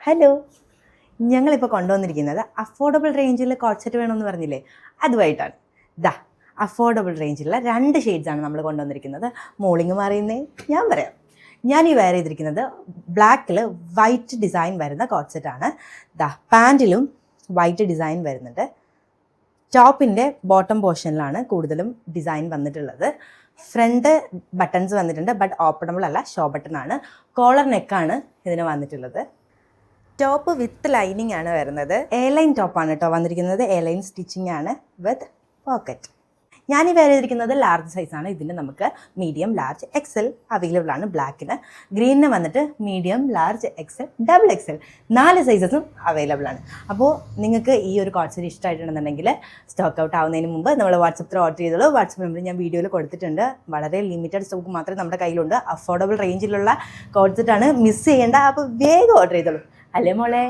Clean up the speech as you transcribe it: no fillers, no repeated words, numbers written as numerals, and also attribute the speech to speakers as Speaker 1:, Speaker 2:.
Speaker 1: Hello, ഞങ്ങളിപ്പോൾ കൊണ്ടുവന്നിരിക്കുന്നത് affordable റേഞ്ചിൽ കോട്ട് സെറ്റ് വേണമെന്ന് പറഞ്ഞില്ലേ, അതുമായിട്ടാണ്. അഫോർഡബിൾ റേഞ്ചിലുള്ള 2 ഷെയ്ഡ്സാണ് നമ്മൾ കൊണ്ടുവന്നിരിക്കുന്നത്. മോളിങ് മാറിയുന്നേ ഞാൻ പറയാം. ഞാൻ ഈ വെയർ ചെയ്തിരിക്കുന്നത് ബ്ലാക്കിൽ വൈറ്റ് ഡിസൈൻ വരുന്ന കോട്ട് സെറ്റാണ്. പാൻറ്റിലും വൈറ്റ് ഡിസൈൻ വരുന്നുണ്ട്. ടോപ്പിൻ്റെ ബോട്ടം പോർഷനിലാണ് കൂടുതലും ഡിസൈൻ വന്നിട്ടുള്ളത്. ഫ്രണ്ട് ബട്ടൺസ് വന്നിട്ടുണ്ട്, ബട്ട് ഓപ്പണബിൾ അല്ല, ഷോ ബട്ടൺ ആണ്. കോളർ നെക്കാണ് ഇതിന് വന്നിട്ടുള്ളത്. ടോപ്പ് വിത്ത് ലൈനിങ് ആണ് വരുന്നത്. എയർലൈൻ ടോപ്പാണ് കേട്ടോ വന്നിരിക്കുന്നത്. എയർലൈൻ സ്റ്റിച്ചിങ് ആണ് വിത്ത് പോക്കറ്റ്. ഞാൻ ഈ വെയർ ചെയ്തിരിക്കുന്നത് ലാർജ് സൈസാണ്. ഇതിന് നമുക്ക് മീഡിയം, ലാർജ്, എക്സൽ അവൈലബിൾ ആണ്. ബ്ലാക്കിന്, ഗ്രീനിന് വന്നിട്ട് medium, large, XL, double XL 4 സൈസസും അവൈലബിൾ ആണ്. അപ്പോൾ നിങ്ങൾക്ക് ഈ ഒരു കോട്ട് സെറ്റ് ഇഷ്ടമായിട്ടുണ്ടെന്നുണ്ടെങ്കിൽ സ്റ്റോക്ക് ഔട്ട് ആവുന്നതിന് മുമ്പ് നമ്മൾ വാട്സപ്പിൽ ഓർഡർ ചെയ്തോളൂ. വാട്സപ്പ് നമ്പർ ഞാൻ വീഡിയോയിൽ കൊടുത്തിട്ടുണ്ട്. വളരെ ലിമിറ്റഡ് സ്റ്റോക്ക് മാത്രമേ നമ്മുടെ കയ്യിലുണ്ട്. അഫോർഡബിൾ റേഞ്ചിലുള്ള കോട്ട് സെറ്റാണ്, മിസ് ചെയ്യേണ്ട. അപ്പോൾ വേഗം ഓർഡർ ചെയ്തോളൂ. അല്ലേ മോളെ?